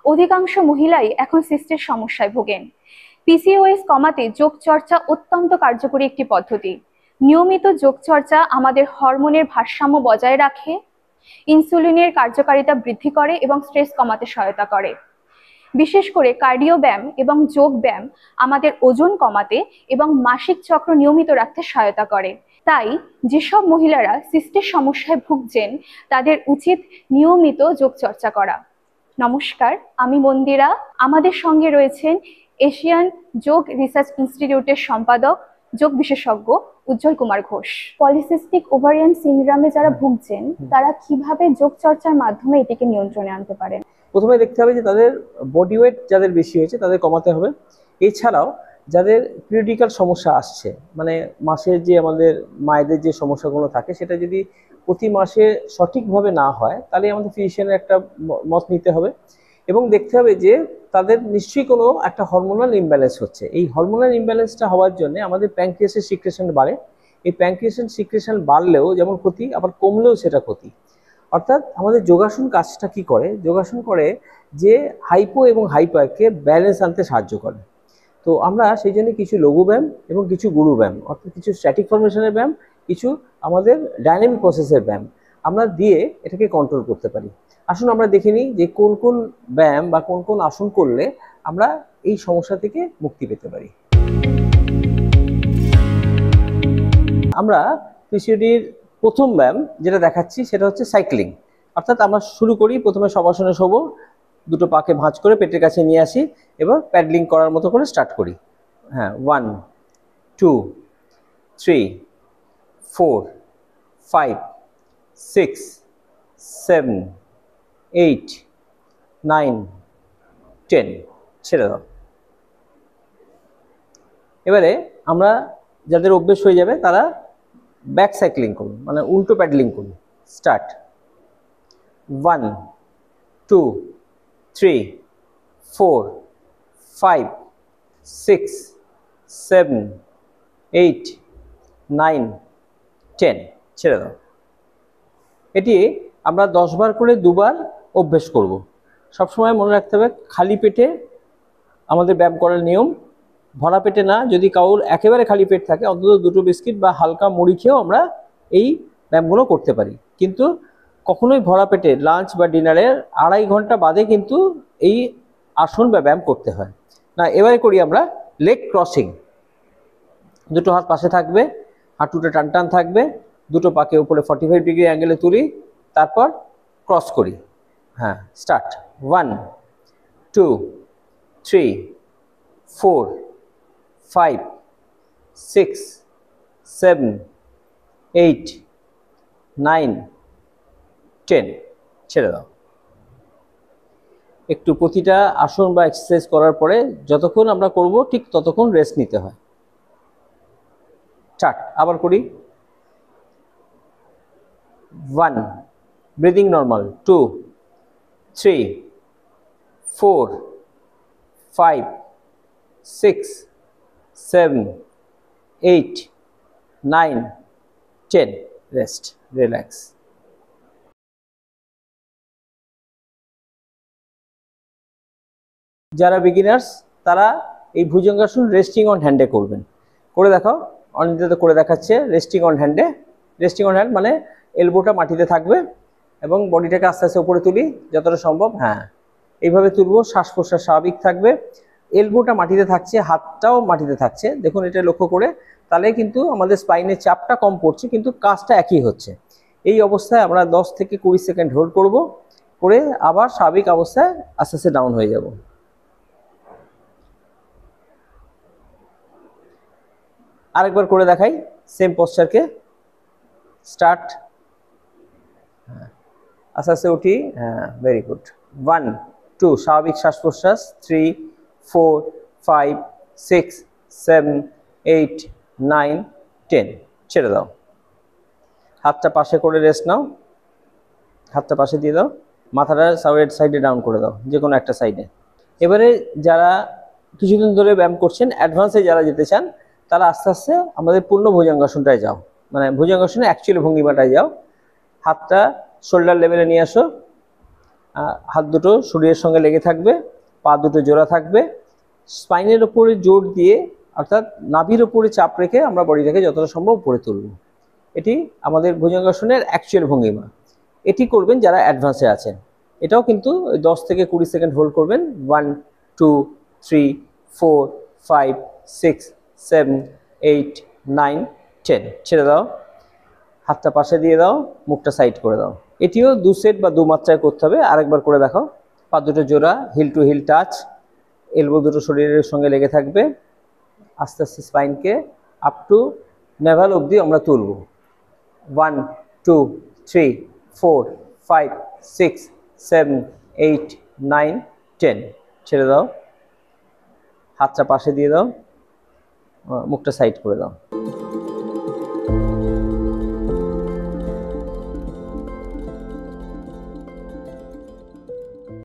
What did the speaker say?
অধিকাংশ মহিলাই এখন সিস্টের সমস্যায় ভোগেন। পিসিওএস কমাতে যোগ চর্চা অত্যন্ত কার্যকরী একটি পদ্ধতি। নিয়মিত যোগ চর্চা আমাদের হরমোনের ভারসাম্য বজায় রাখে, ইনসুলিনের কার্যকারিতা বৃদ্ধি করে এবং স্ট্রেস কমাতে সহায়তা করে। বিশেষ করে কার্ডিও ব্যায়াম এবং যোগ ব্যায়াম আমাদের ওজন কমাতে এবং মাসিক চক্র নিয়মিত রাখতে সহায়তা করে। তাই যেসব মহিলারা সিস্টের সমস্যায় ভুগছেন তাদের উচিত নিয়মিত যোগ চর্চা করা। নমস্কার, আমি মন্দিরা। আমাদের সঙ্গে রয়েছেন এশিয়ান যোগ রিসার্চ ইনস্টিটিউটের সম্পাদক, যোগ বিশেষজ্ঞ উজ্জ্বল কুমার ঘোষ। পলিসিস্টিক ওভারিয়ান সিনড্রোমে যারা ভুগছেন তারা কিভাবে যোগ চর্চার মাধ্যমে এটিকে নিয়ন্ত্রণে আনতে পারেন? প্রথমে দেখতে হবে যে তাদের বডি ওয়েট যাদের বেশি হয়েছে তাদের কমাতে হবে। এছাড়াও যাদের পিরিয়ডিক্যাল সমস্যা আসছে, মানে মাসের যে আমাদের মায়েদের যে সমস্যাগুলো থাকে সেটা যদি প্রতি মাসে সঠিকভাবে না হয় তাহলে আমাদের ফিজিশিয়ানের একটা মত নিতে হবে এবং দেখতে হবে যে তাদের নিশ্চয়ই কোনো একটা হরমোনাল ইমব্যালেন্স হচ্ছে। এই হরমোনাল ইমব্যালেন্সটা হওয়ার জন্য আমাদের প্যানক্রিয়াসের সিক্রেশন বাড়ে। এই প্যানক্রিয়াসের সিক্রেশন বাড়লেও যেমন ক্ষতি, আবার কমলেও সেটা ক্ষতি। অর্থাৎ আমাদের যোগাসন কাজটা কি করে? যোগাসন করে যে হাইপো এবং হাইপারকে ব্যালেন্স আনতে সাহায্য করে। তো আমরা সেই জন্য কিছু লঘু ব্যায়াম এবং কিছু গুরু ব্যায়াম, অর্থাৎ কিছু স্ট্যাটিক ফরমেশনের ব্যায়াম, কিছু আমাদের ডাইনামিক প্রসেসের ব্যায়াম আমরা দিয়ে এটাকে কন্ট্রোল করতে পারি। আসুন আমরা দেখে নিই যে কোন কোন ব্যায়াম বা কোন কোন আসন করলে আমরা এই সমস্যা থেকে মুক্তি পেতে পারি। আমরা পিসিওডির প্রথম ব্যায়াম যেটা দেখাচ্ছি সেটা হচ্ছে সাইক্লিং। অর্থাৎ আমরা শুরু করি, প্রথমে শবাসনে শোবো, দুটো পাকে ভাঁজ করে পেটের কাছে নিয়ে আসি, এবার প্যাডলিং করার মতো করে স্টার্ট করি। হ্যাঁ, 1 2 3 4 5 6 7 8 9 10, ছেড়ে দাও। এবারে আমরা যাদের অভ্যেস হয়ে যাবে তারা ব্যাক সাইক্লিং করুন, মানে উল্টো প্যাডলিং করুন। স্টার্ট। 1 2 3 4 5 6 7 8 9 10, ছেড়ে দাও। এটি আমরা 10 বার করে 2 বার অভ্যেস করব। সবসময় মনে রাখতে হবে খালি পেটে আমাদের ব্যায়াম করার নিয়ম, ভরা পেটে না। যদি কাউর একেবারে খালি পেট থাকে অন্তত 2টো বিস্কিট বা হালকা মুড়ি খেয়েও আমরা এই ব্যায়ামগুলো করতে পারি, কিন্তু কখনোই ভরা পেটে লাঞ্চ বা ডিনারের 2.5 ঘন্টা বাদে কিন্তু এই আসন বা ব্যায়াম করতে হয় না। এবারে করি আমরা লেগ ক্রসিং। দুটো হাত পাশে থাকবে, হাঁটুটা টান টান থাকবে, দুটো পাকে উপরে 45 ডিগ্রি অ্যাঙ্গেলে তুলি, তারপর ক্রস করি। হ্যাঁ, স্টার্ট। 1 2 3 4 5 6 7 8 9 10, ছেড়ে দাও। একটু প্রতিটা আসন বা এক্সারসাইজ করার পরে যতক্ষণ আমরা করব ঠিক ততক্ষণ রেস্ট নিতে হয়। স্টার্ট। আবার করি। 1, ব্রিদিং নর্মাল। 2 3 4 5 6 7 8 9 10, rest, relax. যারা বিগিনার্স তারা এই ভুজঙ্গাসন রেস্টিং অন হ্যান্ডে করবেন। করে দেখাও। অনিন্দিতা করে দেখাচ্ছে রেস্টিং অন হ্যান্ডে। রেস্টিং অন হ্যান্ড মানে এলবোটা মাটিতে থাকবে এবং বডিটাকে আস্তে আস্তে উপরে তুলি যতটা সম্ভব। হ্যাঁ, এইভাবে তুলবো, শ্বাস প্রশ্বাস স্বাভাবিক থাকবে, এলবোটা মাটিতে থাকছে, হাতটাও মাটিতে থাকছে। দেখুন এটা লক্ষ্য করে, তাহলে কিন্তু আমাদের স্পাইনের চাপটা কম পড়ছে কিন্তু কাজটা একই হচ্ছে। এই অবস্থায় আমরা 10 থেকে 20 সেকেন্ড হোল্ড করব, করে আবার স্বাভাবিক অবস্থায় আস্তে আস্তে ডাউন হয়ে যাব। আরেকবার করে দেখাই সেম পশ্চারকে। স্টার্ট। আস্তে আস্তে উঠি। হ্যাঁ, ভেরি গুড। 1 2, স্বাভাবিক শ্বাস প্রশ্বাস। 3 4 5 6 7 8 9 10, ছেড়ে দাও। হাতটা পাশে করে রেস্ট নাও, হাতটা পাশে দিয়ে দাও, মাথাটা সাইডে ডাউন করে দাও, যে কোনো একটা সাইডে। এবারে যারা কিছুদিন ধরে ব্যায়াম করছেন, অ্যাডভান্সে যারা যেতে চান তারা আস্তে আস্তে আমাদের পূর্ণ ভুজঙ্গাসনটায় যাও, মানে ভুজঙ্গাসনে অ্যাকচুয়ালি ভঙ্গিমাটায় যাও। হাতটা শোল্ডার লেভেলে নিয়ে আসো, হাত দুটো শরীরের সঙ্গে লেগে থাকবে, পা দুটো জোড়া থাকবে, স্পাইনের ওপরে জোর দিয়ে অর্থাৎ নাভির ওপরে চাপ রেখে আমরা বডিটাকে যতটা সম্ভব উপরে তুলব। এটি আমাদের ভুজঙ্গাসনের অ্যাকচুয়াল ভঙ্গিমা। এটি করবেন যারা অ্যাডভান্সে আছেন। এটাও কিন্তু 10 থেকে 20 সেকেন্ড হোল্ড করবেন। 1 2 3 4 5 6 7 8 9 10। ছেড়ে দাও, হাতটা পাশে দিয়ে দাও, মুখটা সাইড করে দাও। এটিও 2 সেট বা 2 মাত্রায় করতে হবে। আরেকবার করে দেখাও। পা দুটো জোড়া, heel to heel touch, elbow দুটো শরীরের সঙ্গে লেগে থাকবে। আস্তে আস্তে স্পাইনকে আপ টু নেভাল অবধি আমরা তুলব। 1 2 3 4 5 6 7 8 9 10। ছেড়ে দাও, হাতটা পাশে দিয়ে দাও, মুখটা সাইড করে দাও।